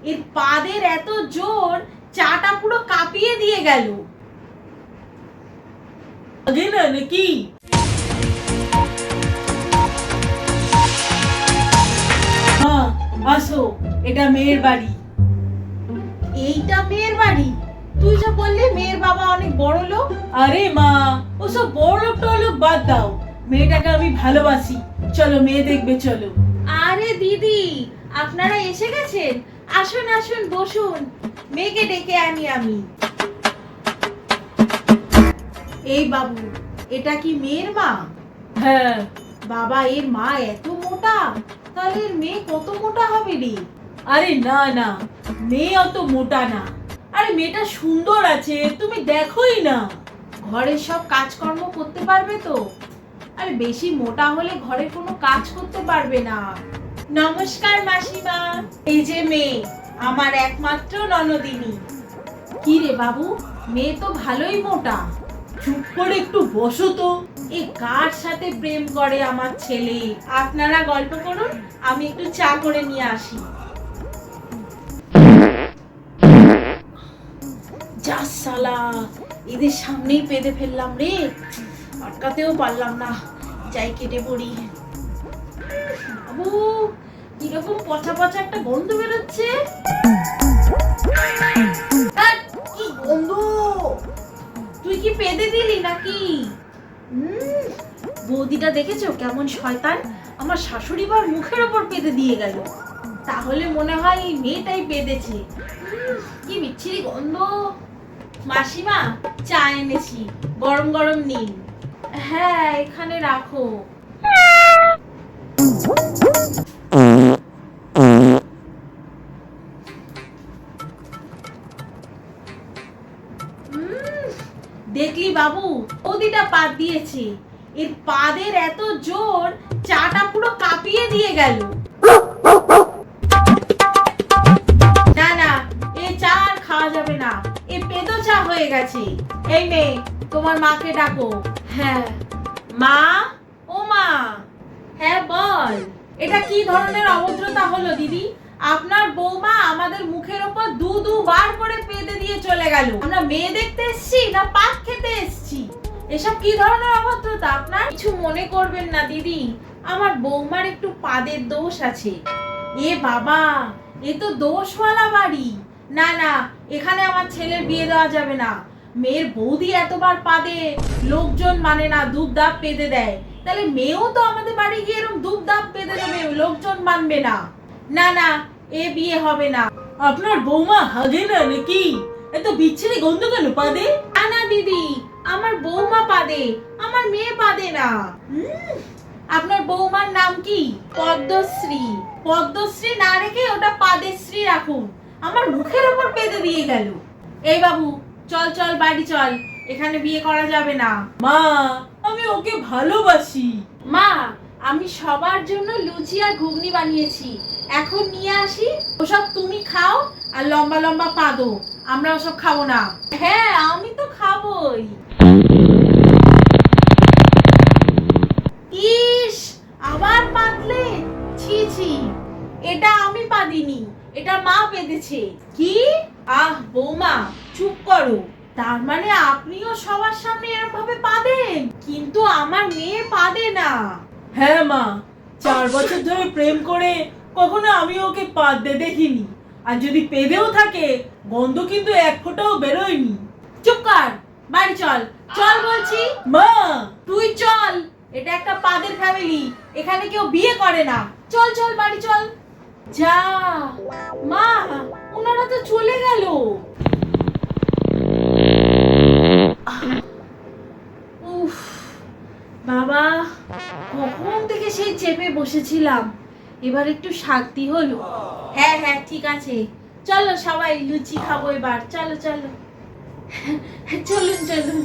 এর পাদের এত জোর চাটা পুরো কাঁপিয়ে দিয়ে গেল। আগে না নাকি? হ্যাঁ আসো, এটা মেয়ের বাড়ি। এইটা মেয়ের বাড়ি? তুই যে বললি মেয়ের বাবা অনেক বড় লোক। আরে মা, ওসব বড় লোক টলোক বাদ দাও, মেয়েটাকে আমি ভালোবাসি। চলো মেয়ে দেখবে চলো। আরে দিদি, আপনারা এসে গেছেন, আসুন আসুন বসুন, মেয়েকে ডেকে আনি আমি। এই বাবু, এটা কি মেয়ের মা? হ্যাঁ। বাবা, এর মা এত মোটা, তাহলে এর মেয়ে কত মোটা হবে রে? আরে না না, মেয়ে অত মোটা না। আরে মেয়েটা সুন্দর আছে, তুমি দেখোই না। ঘরের সব কাজকর্ম করতে পারবে তো? আরে বেশি মোটা হলে ঘরে কোনো কাজ করতে পারবে না। নমস্কার মাসিমা, এই যে মেয়ে, আমার একমাত্র ননদিনী। কি রে বাবু, মেয়ে তো ভালোই মোটা। চুপ করে একটু বসো তো। এ কার সাথে প্রেম করে আমার ছেলে? আপনারা গল্প করুন, আমি একটু চা করে নিয়ে আসি। যা শালা, এদের সামনেই পেদে ফেললাম রে, আটকাতেও পারলাম না। যাই কেটে পড়ি। বাবু, কিরকম পচা পচা একটা গন্ধ বেরোচ্ছে। কি গন্ধ! তুই কি পেদে দিলি নাকি? বৌদিটা দেখেছো কেমন শয়তান, আমার শাশুড়ি মার মুখের ওপর পেদে দিয়ে গেল। তাহলে মনে হয় এই মেয়েটাই পেদেছে। কি বিচ্ছিরি গন্ধ। মাসিমা, চা এনেছি, গরম গরম নিন। হ্যাঁ, এখানে রাখো। দেখলি বাবু, বৌদিটা পাদ দিয়েছে, এর পাদের এত জোর চাটা পুরো কাঁপিয়ে দিয়ে গেল। না না, এ চা আর খাওয়া যাবে না, এ পেদো চা হয়ে গেছে। এই মেয়ে, তোমার মাকে ডাকো। হ্যাঁ। মা, ও মা। হ্যাঁ বল। এটা কি ধরনের অভদ্রতা হলো দিদি? আপনার বৌমা আমাদের মুখের ওপর দুবার করে পেদে দিয়ে চলে গেল। আমরা মেয়ে দেখতে এসেছি না পাক খেতে এসেছি? এসব কি ধরনের অভদ্রতা আপনার? কিছু মনে করবেন না দিদি, আমার বৌমার একটু পাদের দোষ আছে। এ বাবা, এ তো দোষওয়ালা বাড়ি। না না, এখানে আমার ছেলের বিয়ে দেওয়া যাবে না। মেয়ের বৌদি এতবার পাদে, লোকজন মানে না, দুবদাব পেদে দেয়। তাহলে মেয়েও তো আমাদের বাড়ি গিয়ে এরকম দুবদাব পেদে দেবে, লোকজন মানবে না। না না, এ বিয়ে হবে না। আপনার বৌমা হাগে না নাকি? এত বিচ্ছিরি গন্ধ কেন পাদে? না দিদি, আমার বৌমা পাদে, আমার মেয়ে পাদে না। আপনার বৌমার নাম কি? পদ্মশ্রী। পদ্মশ্রী না রেখে ওটা পাদেশ্রী রাখুন। আমার মুখের ওপর পেদে দিয়ে গেল। এই বাবু, চল চল বাড়ি চল, এখানে বিয়ে করা যাবে না। মা, আমি ওকে ভালোবাসি। মা, আমি সবার জন্য লুচি আর ঘুগনি বানিয়েছি, এখন নিয়ে আসি, ওসব তুমি খাও আর লম্বা লম্বা পাদো, আমরা ওসব খাবো না। হ্যাঁ, আমি তো খাবোই। ইস, আবার পাতলে? ছি ছি, এটা আমি পাদিনি, এটা মা পেদেছে। কি? আহ বৌমা, চুপ করো। তার মানে আপনিও সবার সামনে এরকম ভাবে পাদেন? কিন্তু আমার মেয়ে পাদে না। হ্যাঁ মা, 4 বছর ধরে প্রেম করে কখনো আমি ওকে পাদতে দেখিনি। আর যদি পেদেও থাকে, গন্ধ কিন্তু এক ফোঁটাও বেরোয়নি। চুপ কর, বাড়ি চল, চল বলছি। মা, তুই চল, এটা একটা পাদের ফ্যামিলি, এখানে কেউ বিয়ে করে না। চল চল বাড়ি চল। যা মা, ওনারা তো চলে গেল। উফ বাবা, কখন থেকে সেই চেপে বসেছিলাম, এবার একটু শান্তি হলো। হ্যাঁ হ্যাঁ ঠিক আছে, চলো সবাই লুচি খাবো এবার, চলো চলো। চলুন চলুন।